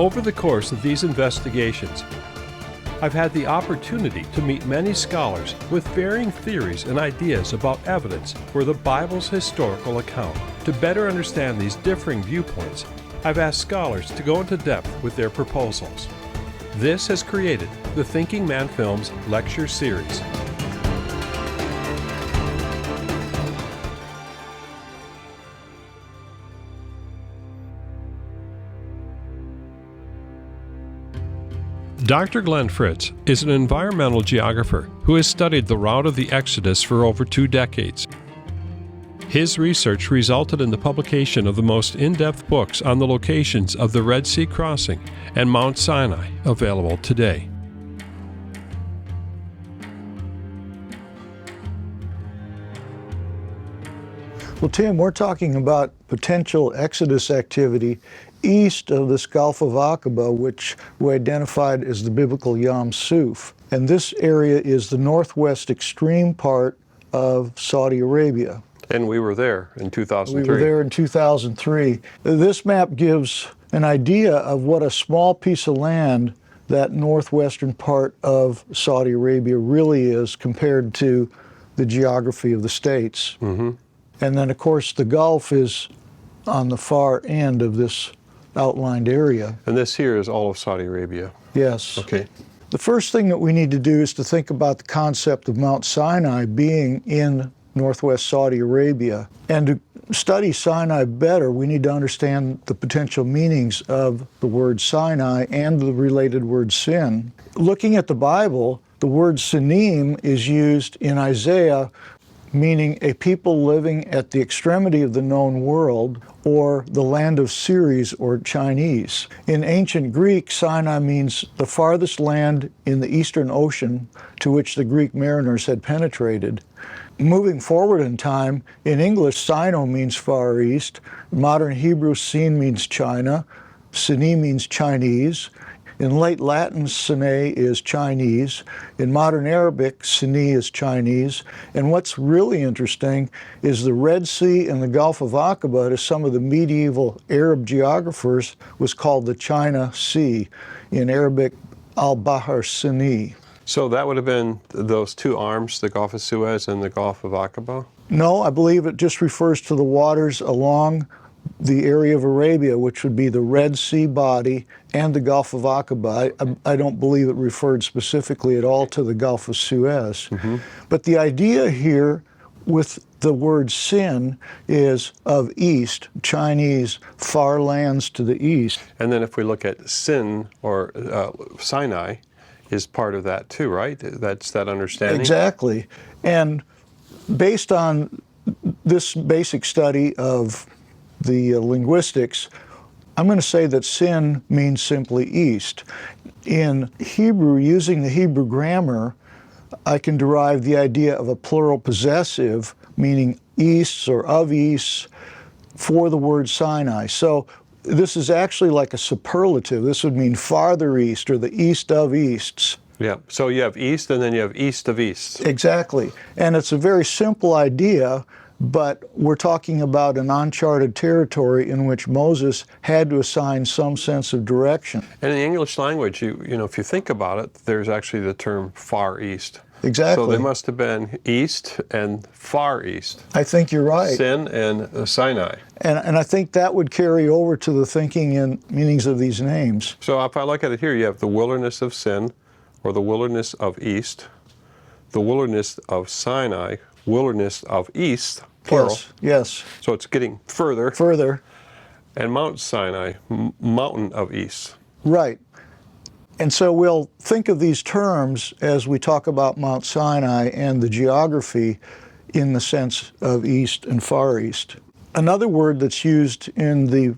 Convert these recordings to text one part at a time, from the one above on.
Over the course of these investigations, I've had the opportunity to meet many scholars with varying theories and ideas about evidence for the Bible's historical account. To better understand these differing viewpoints, I've asked scholars to go into depth with their proposals. This has created the Thinking Man Films lecture series. Dr. Glen Fritz is an environmental geographer who has studied the route of the Exodus for over 2 decades. His research resulted in the publication of the most in-depth books on the locations of the Red Sea crossing and Mount Sinai available today. Well, Tim, we're talking about potential Exodus activity east of this Gulf of Aqaba, which we identified as the biblical Yam Suf. And this area is the northwest extreme part of Saudi Arabia. And we were there in 2003. We were there in 2003. This map gives an idea of what a small piece of land that northwestern part of Saudi Arabia really is compared to the geography of the states. Mm-hmm. And then, of course, the Gulf is on the far end of this outlined area. And this here is all of Saudi Arabia. Yes. Okay. The first thing that we need to do is to think about the concept of Mount Sinai being in northwest Saudi Arabia. And to study Sinai better, we need to understand the potential meanings of the word Sinai and the related word sin. Looking at the Bible, the word Sinim is used in Isaiah, meaning a people living at the extremity of the known world, or the land of Ceres or Chinese. In ancient Greek, Sinai means the farthest land in the Eastern Ocean to which the Greek mariners had penetrated. Moving forward in time, in English, Sino means Far East. Modern Hebrew, Sin means China. Sini means Chinese. In late Latin, Sine is Chinese. In modern Arabic, Sini is Chinese. And what's really interesting is the Red Sea and the Gulf of Aqaba, to some of the medieval Arab geographers, was called the China Sea. In Arabic, Al-Bahr Sini. So that would have been those two arms, the Gulf of Suez and the Gulf of Aqaba? No, I believe it just refers to the waters along the area of Arabia, which would be the Red Sea body and the Gulf of Aqaba. I don't believe it referred specifically at all to the Gulf of Suez. Mm-hmm. But the idea here with the word sin is of east, Chinese, far lands to the east. And then if we look at sin, or Sinai, is part of that too, right? That's that understanding? Exactly. And based on this basic study of the linguistics, I'm going to say that sin means simply east. In Hebrew, using the Hebrew grammar, I can derive the idea of a plural possessive, meaning easts or of easts, for the word Sinai. So this is actually like a superlative. This would mean farther east or the east of easts. Yeah, so you have east and then you have east of east. Exactly. And it's a very simple idea, but we're talking about an uncharted territory in which Moses had to assign some sense of direction. And in the English language, you know, if you think about it, there's actually the term Far East. Exactly. So they must have been east and far east. I think you're right. Sin and Sinai. And I think that would carry over to the thinking and meanings of these names. So if I look at it here, you have the wilderness of Sin, or the wilderness of East, the wilderness of Sinai, wilderness of East, plural. Yes. So it's getting further. Further. And Mount Sinai, mountain of East. Right. And so we'll think of these terms as we talk about Mount Sinai and the geography in the sense of East and Far East. Another word that's used in the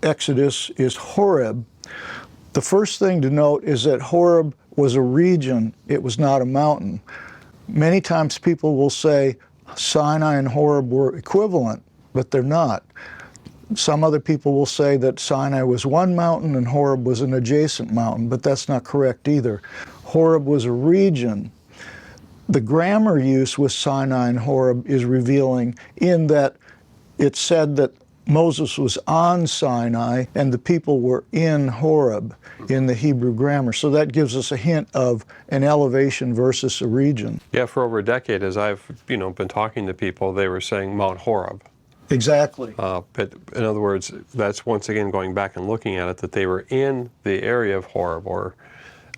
Exodus is Horeb. The first thing to note is that Horeb was a region, it was not a mountain. Many times people will say Sinai and Horeb were equivalent, but they're not. Some other people will say that Sinai was one mountain and Horeb was an adjacent mountain, but that's not correct either. Horeb was a region. The grammar use with Sinai and Horeb is revealing in that it said that Moses was on Sinai and the people were in Horeb in the Hebrew grammar. So that gives us a hint of an elevation versus a region. Yeah, for over a decade, as I've been talking to people, they were saying Mount Horeb. Exactly. But in other words, that's once again going back and looking at it, that they were in the area of Horeb,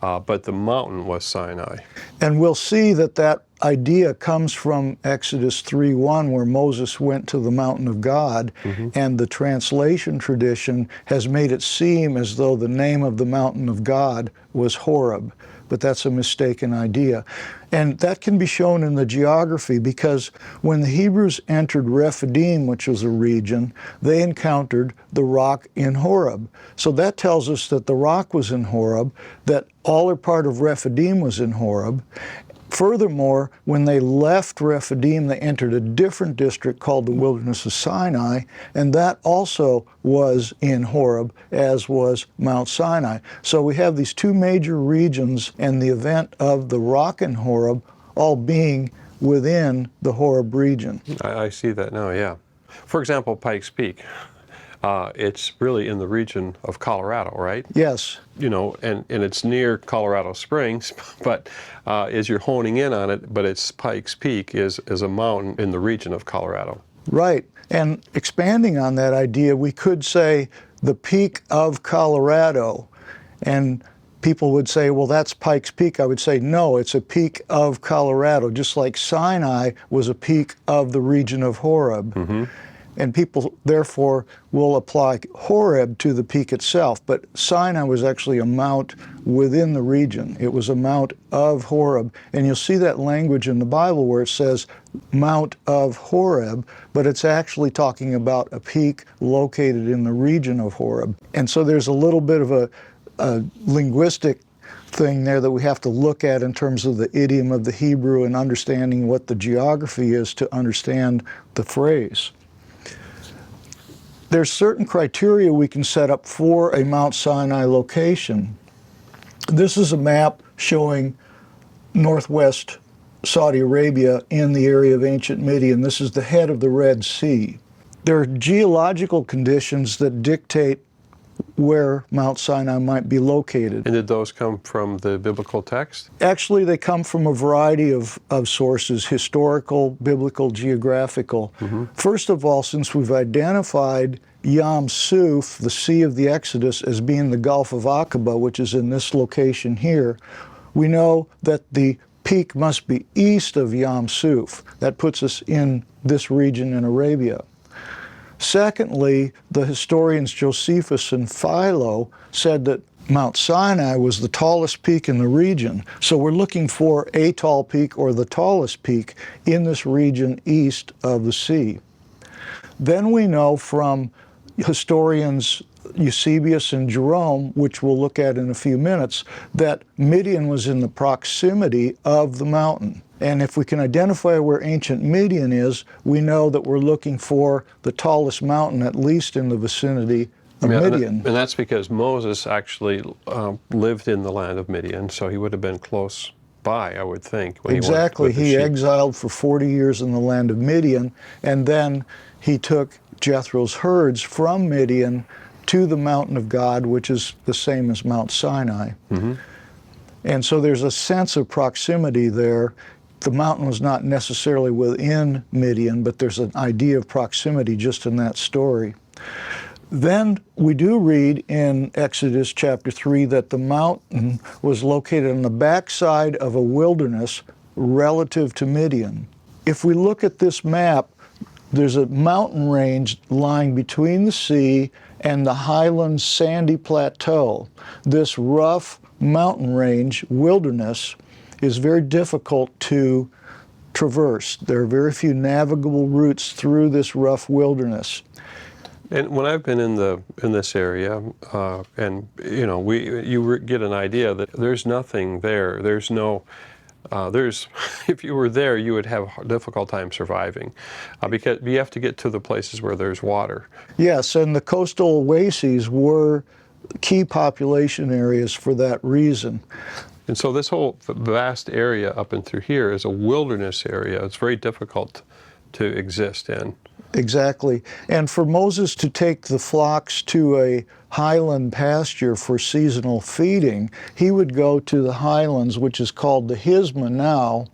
but the mountain was Sinai. And we'll see that that idea comes from Exodus 3:1, where Moses went to the mountain of God, and the translation tradition has made it seem as though the name of the mountain of God was Horeb. But that's a mistaken idea. And that can be shown in the geography, because when the Hebrews entered Rephidim, which was a region, they encountered the rock in Horeb. So that tells us that the rock was in Horeb, that all or part of Rephidim was in Horeb. Furthermore, when they left Rephidim, they entered a different district called the Wilderness of Sinai, and that also was in Horeb, as was Mount Sinai. So we have these two major regions and the event of the rock in Horeb all being within the Horeb region. I see that now, yeah. For example, Pikes Peak. It's really in the region of Colorado, right? Yes. And it's near Colorado Springs, but as you're honing in on it, but it's Pikes Peak is a mountain in the region of Colorado. Right. And expanding on that idea, we could say the peak of Colorado, and people would say, well, that's Pikes Peak. I would say, no, it's a peak of Colorado, just like Sinai was a peak of the region of Horeb. And people, therefore, will apply Horeb to the peak itself. But Sinai was actually a mount within the region. It was a mount of Horeb. And you'll see that language in the Bible where it says Mount of Horeb, but it's actually talking about a peak located in the region of Horeb. And so there's a little bit of a linguistic thing there that we have to look at in terms of the idiom of the Hebrew and understanding what the geography is to understand the phrase. There's certain criteria we can set up for a Mount Sinai location. This is a map showing northwest Saudi Arabia in the area of ancient Midian. This is the head of the Red Sea. There are geological conditions that dictate where Mount Sinai might be located. And did those come from the biblical text? Actually, they come from a variety of sources: historical, biblical, geographical. First of all, since we've identified Yam Suf, the Sea of the Exodus, as being the Gulf of Aqaba, which is in this location here, we know that the peak must be east of Yam Suf. That puts us in this region in Arabia. Secondly, the historians Josephus and Philo said that Mount Sinai was the tallest peak in the region. So we're looking for a tall peak or the tallest peak in this region east of the sea. Then we know from historians Eusebius and Jerome, which we'll look at in a few minutes, that Midian was in the proximity of the mountain. And if we can identify where ancient Midian is, we know that we're looking for the tallest mountain, at least in the vicinity of Midian. And that's because Moses actually lived in the land of Midian, so he would have been close by, I would think. When Exactly. He exiled for 40 years in the land of Midian, and then he took Jethro's herds from Midian to the mountain of God, which is the same as Mount Sinai. And so there's a sense of proximity there. The mountain was not necessarily within Midian, but there's an idea of proximity just in that story. Then we do read in Exodus chapter 3 that the mountain was located on the backside of a wilderness relative to Midian. If we look at this map, there's a mountain range lying between the sea and the highland sandy plateau. This rough mountain range, wilderness, is very difficult to traverse. There are very few navigable routes through this rough wilderness. And when I've been in this area, and you get an idea that there's nothing there. There's no. If you were there, you would have a difficult time surviving, because you have to get to the places where there's water. Yes, and the coastal oases were key population areas for that reason. And so this whole vast area up and through here is a wilderness area. It's very difficult to exist in. Exactly. And for Moses to take the flocks to a highland pasture for seasonal feeding, he would go to the highlands, which is called the Hisma now.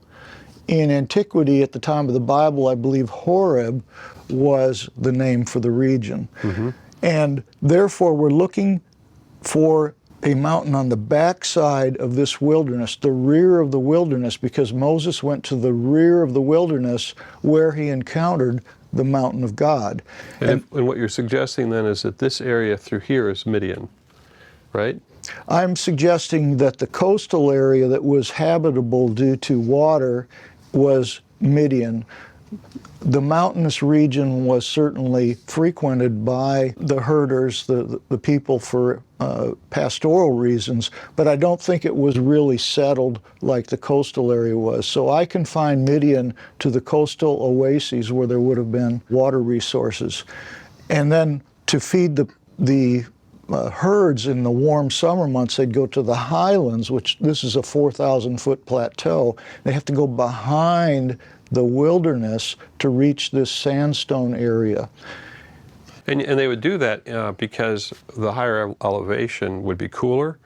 In antiquity, at the time of the Bible, I believe Horeb was the name for the region. And therefore, we're looking for a mountain on the backside of this wilderness, the rear of the wilderness, because Moses went to the rear of the wilderness where he encountered the mountain of God. And what you're suggesting then is that this area through here is Midian, right? I'm suggesting that the coastal area that was habitable due to water was Midian. The mountainous region was certainly frequented by the herders, the people for pastoral reasons, but I don't think it was really settled like the coastal area was. So I confine Midian to the coastal oases where there would have been water resources. And then to feed the herds in the warm summer months, they'd go to the highlands, which this is a 4,000-foot plateau. They have to go behind the wilderness to reach this sandstone area. And they would do that because the higher elevation would be cooler,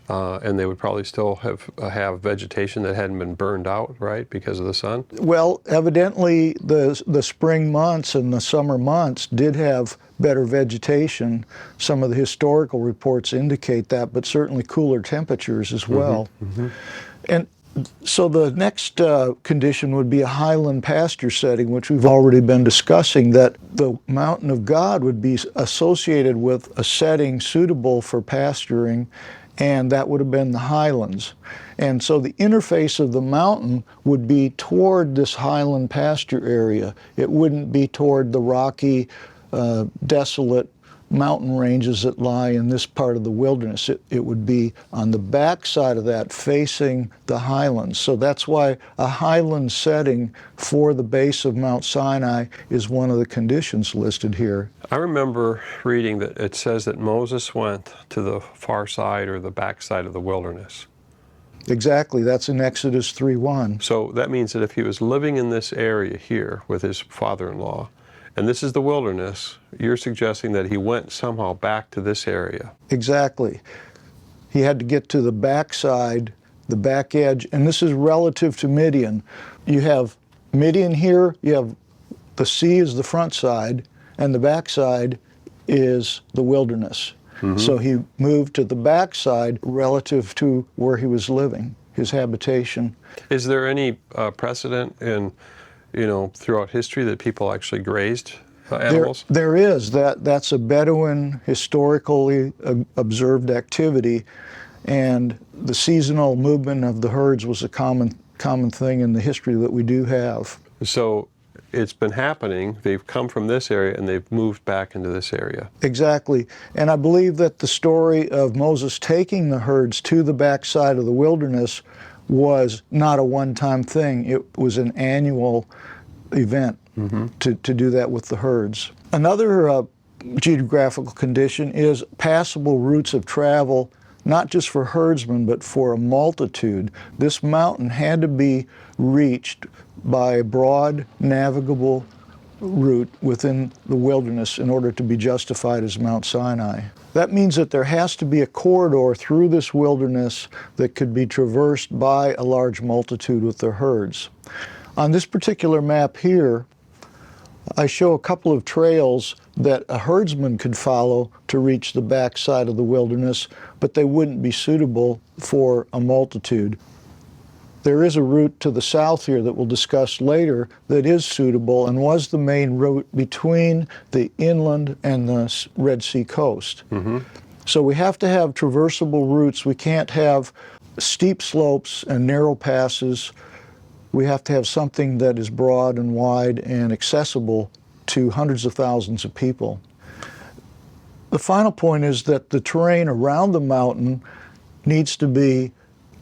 and they would probably still have vegetation that hadn't been burned out, right, because of the sun? Well, evidently the spring months and the summer months did have better vegetation. Some of the historical reports indicate that, but certainly cooler temperatures as well. And so the next condition would be a highland pasture setting, which we've already been discussing, that the mountain of God would be associated with a setting suitable for pasturing, and that would have been the highlands. And so the interface of the mountain would be toward this highland pasture area. It wouldn't be toward the rocky, desolate mountain ranges that lie in this part of the wilderness. It would be on the back side of that, facing the highlands. So that's why a highland setting for the base of Mount Sinai is one of the conditions listed here. I remember reading that it says that Moses went to the far side or the back side of the wilderness. Exactly, that's in Exodus 3:1. So that means that if he was living in this area here with his father-in-law, and this is the wilderness, you're suggesting that he went somehow back to this area. Exactly. He had to get to the backside, the back edge, and this is relative to Midian. You have Midian here, you have the sea is the front side, and the backside is the wilderness. So he moved to the backside relative to where he was living, his habitation. Is there any precedent in throughout history that people actually grazed animals? There is. That's a Bedouin historically observed activity, and the seasonal movement of the herds was a common thing in the history that we do have. So it's been happening. They've come from this area and they've moved back into this area. Exactly. And I believe that the story of Moses taking the herds to the backside of the wilderness was not a one-time thing. It was an annual event to do that with the herds. Another geographical condition is passable routes of travel, not just for herdsmen, but for a multitude. This mountain had to be reached by a broad, navigable route within the wilderness in order to be justified as Mount Sinai. That means that there has to be a corridor through this wilderness that could be traversed by a large multitude with their herds. On this particular map here, I show a couple of trails that a herdsman could follow to reach the backside of the wilderness, but they wouldn't be suitable for a multitude. There is a route to the south here that we'll discuss later that is suitable and was the main route between the inland and the Red Sea coast. So we have to have traversable routes. We can't have steep slopes and narrow passes. We have to have something that is broad and wide and accessible to hundreds of thousands of people. The final point is that the terrain around the mountain needs to be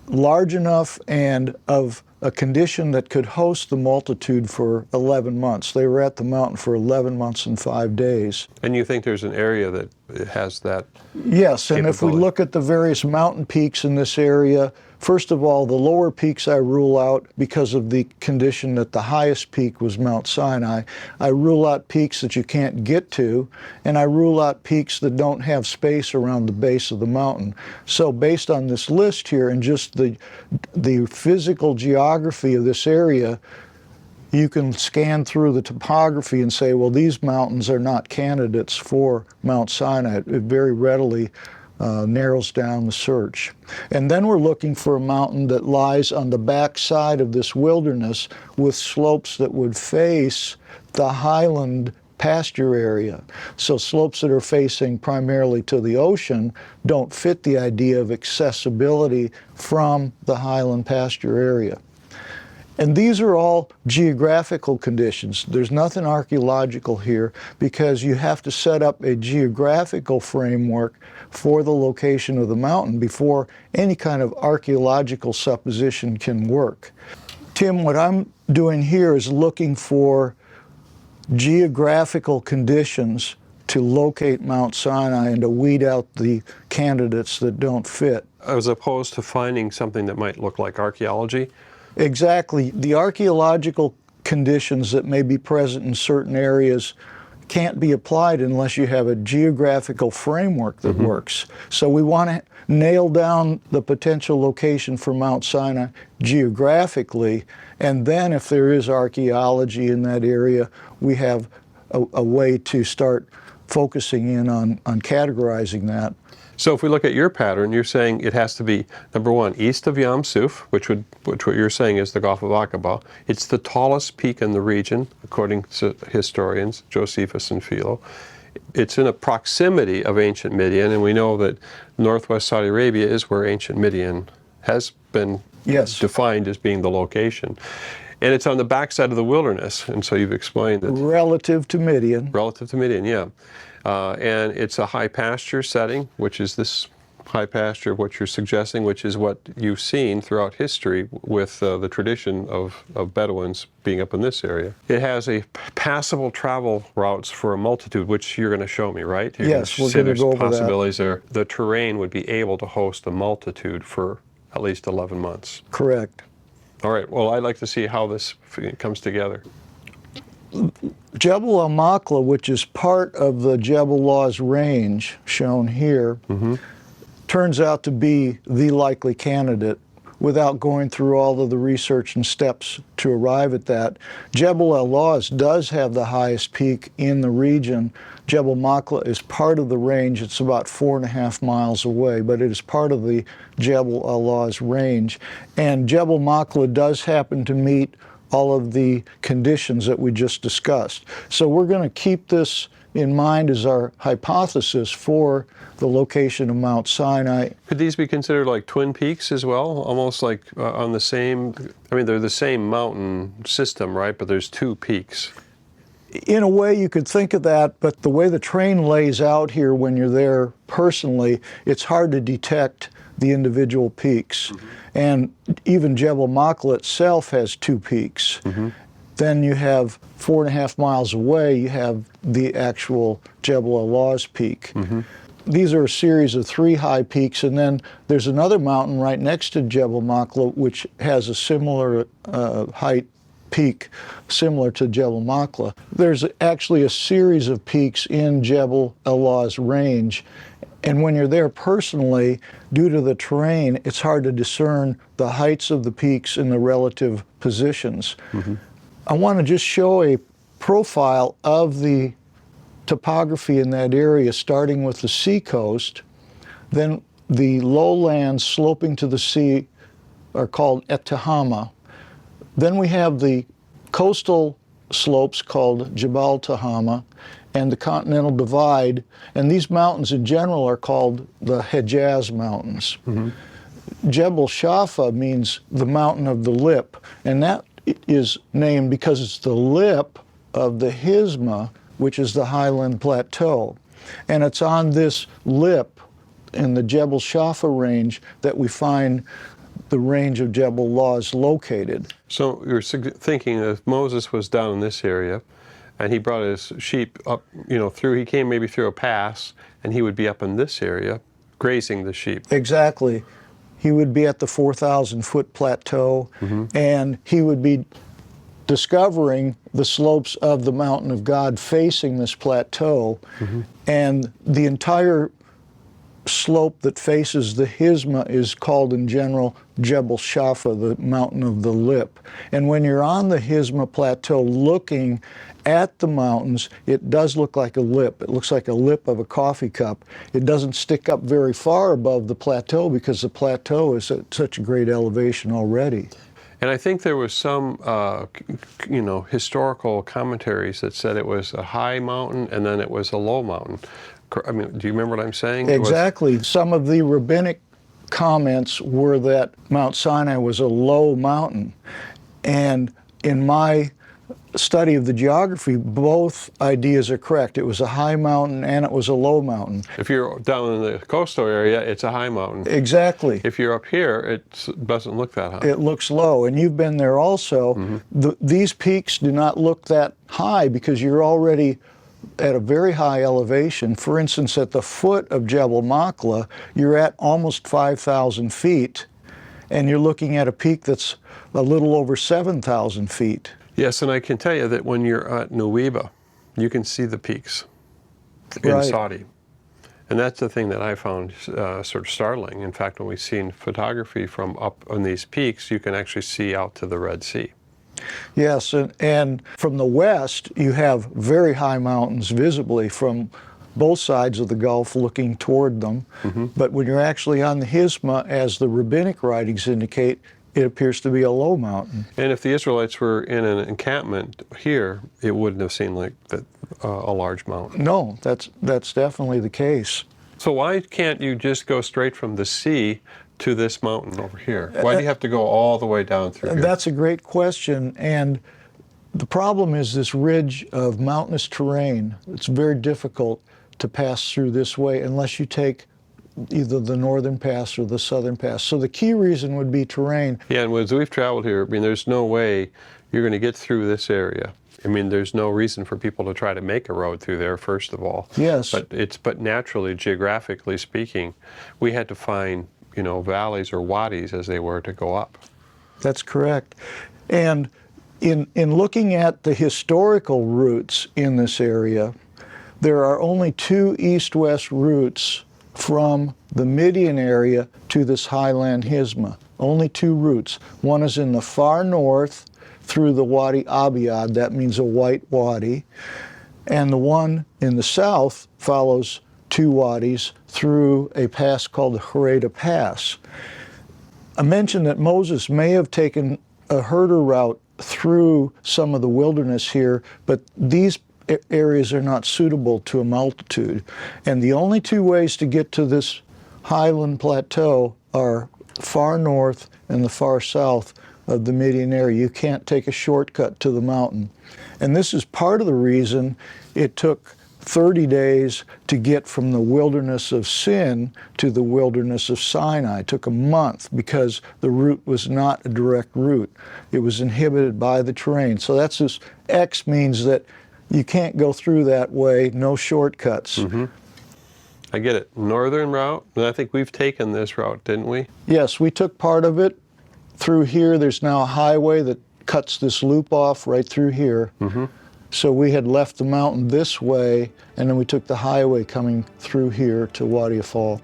large enough and of a condition that could host the multitude for 11 months. They were at the mountain for 11 months and 5 days. And you think there's an area that has that? Yes, and if we look at the various mountain peaks in this area, First of all, the lower peaks I rule out because of the condition that the highest peak was Mount Sinai. I rule out peaks that you can't get to, and I rule out peaks that don't have space around the base of the mountain. So based on this list here and just the physical geography of this area, you can scan through the topography and say, well, these mountains are not candidates for Mount Sinai. It very readily narrows down the search. And then we're looking for a mountain that lies on the back side of this wilderness with slopes that would face the highland pasture area. So slopes that are facing primarily to the ocean don't fit the idea of accessibility from the highland pasture area. And these are all geographical conditions. There's nothing archaeological here because you have to set up a geographical framework for the location of the mountain before any kind of archaeological supposition can work. Tim, what I'm doing here is looking for geographical conditions to locate Mount Sinai and to weed out the candidates that don't fit. As opposed to finding something that might look like archaeology? Exactly. The archaeological conditions that may be present in certain areas can't be applied unless you have a geographical framework that works. So we want to nail down the potential location for Mount Sinai geographically, and then if there is archaeology in that area, we have a way to start focusing in on categorizing that. So if we look at your pattern, you're saying it has to be, number one, east of Yam Suf, which what you're saying is the Gulf of Aqaba. It's the tallest peak in the region, according to historians, Josephus and Philo. It's in a proximity of ancient Midian, and we know that northwest Saudi Arabia is where ancient Midian has been defined as being the location. And it's on the backside of the wilderness, and so you've explained that. Relative to Midian. Relative to Midian, yeah. And it's a high pasture setting, which is this high pasture of what you're suggesting, which is what you've seen throughout history with the tradition of Bedouins being up in this area. It has a passable travel routes for a multitude, which you're going to show me, right? Yes, we're going to go over possibilities there. The terrain would be able to host a multitude for at least 11 months. Correct. All right, well, I'd like to see how this comes together. Jabal al Maqla, which is part of the Jabal al Lawz range shown here, turns out to be the likely candidate without going through all of the research and steps to arrive at that. Jabal al Lawz does have the highest peak in the region. Jabal Maqla is part of the range. It's about 4.5 miles away, but it is part of the Jabal al Lawz range. And Jabal Maqla does happen to meet all of the conditions that we just discussed. So we're going to keep this in mind as our hypothesis for the location of Mount Sinai. Could these be considered like twin peaks as well? Almost like on the same, I mean, they're the same mountain system, right? But there's two peaks. In a way, you could think of that, but the way the terrain lays out here when you're there personally, it's hard to detect the individual peaks. And even Jabal Maqla itself has two peaks. Then you have 4.5 miles away, you have the actual Jabal al Lawz peak. These are a series of 3 high peaks, and then there's another mountain right next to Jabal Maqla which has a similar height peak, similar to Jabal Maqla. There's actually a series of peaks in Jabal al Lawz range, and when you're there personally, due to the terrain, it's hard to discern the heights of the peaks and the relative positions. I want to just show a profile of the topography in that area, starting with the seacoast. Then the lowlands sloping to the sea are called Ettihama. Then we have the coastal slopes called Jabal Tahama and the Continental Divide, and these mountains in general are called the Hejaz Mountains. Jebel Shafa means the mountain of the lip, and that is named because it's the lip of the Hizma, which is the highland plateau. And it's on this lip in the Jebel Shafa range that we find the range of Jabal al Lawz located. So you're thinking that Moses was down in this area, and he brought his sheep up, through, he came maybe through a pass, and he would be up in this area, grazing the sheep. Exactly. he would be at the 4,000-foot plateau, and he would be discovering the slopes of the mountain of God facing this plateau, and the entire slope that faces the Hizma is called in general Jabal Shafa, the mountain of the lip. And when you're on the Hizma plateau looking at the mountains, it does look like a lip. It looks like a lip of a coffee cup. It doesn't stick up very far above the plateau because the plateau is at such a great elevation already. And I think there was some, historical commentaries that said it was a high mountain and then it was a low mountain. I mean, do you remember what I'm saying? Exactly. Some of the rabbinic comments were that Mount Sinai was a low mountain. And in my study of the geography, both ideas are correct. It was a high mountain and it was a low mountain. If you're down in the coastal area, it's a high mountain. Exactly. If you're up here, it doesn't look that high. It looks low, and you've been there also. These peaks do not look that high because you're already at a very high elevation. For instance, at the foot of Jabal Maqla, you're at almost 5,000 feet, and you're looking at a peak that's a little over 7,000 feet. Yes, and I can tell you that when you're at Nuweiba, you can see the peaks in Saudi. And that's the thing that I found sort of startling. In fact, when we've seen photography from up on these peaks, you can actually see out to the Red Sea. Yes, and from the west, you have very high mountains visibly from both sides of the Gulf looking toward them. But when you're actually on the Hizma, as the rabbinic writings indicate, it appears to be a low mountain. And if the Israelites were in an encampment here, it wouldn't have seemed like a large mountain. No, that's definitely the case. So why can't you just go straight from the sea to this mountain over here? Why do you have to go all the way down through here? That's a great question, and the problem is this ridge of mountainous terrain. It's very difficult to pass through this way unless you take either the northern pass or the southern pass. So the key reason would be terrain. Yeah, and as we've traveled here, I mean, there's no way you're going to get through this area. I mean, there's no reason for people to try to make a road through there, first of all. Yes. But naturally, geographically speaking, we had to find, valleys or wadis as they were to go up. That's correct. And in looking at the historical routes in this area, there are only two east-west routes from the Midian area to this highland Hizma. Only two routes. One is in the far north through the Wadi Abiyad, that means a white wadi, and the one in the south follows two wadis through a pass called the Harada Pass. I mentioned that Moses may have taken a herder route through some of the wilderness here, but these areas are not suitable to a multitude. And the only two ways to get to this highland plateau are far north and the far south of the Midian area. You can't take a shortcut to the mountain. And this is part of the reason it took 30 days to get from the wilderness of Sin to the wilderness of Sinai. It took a month because the route was not a direct route. It was inhibited by the terrain. So that's this X means that you can't go through that way, no shortcuts. I get it. Northern route, and I think we've taken this route, didn't we? Yes, we took part of it through here. There's now a highway that cuts this loop off right through here. So we had left the mountain this way, and then we took the highway coming through here to Wadi Fall.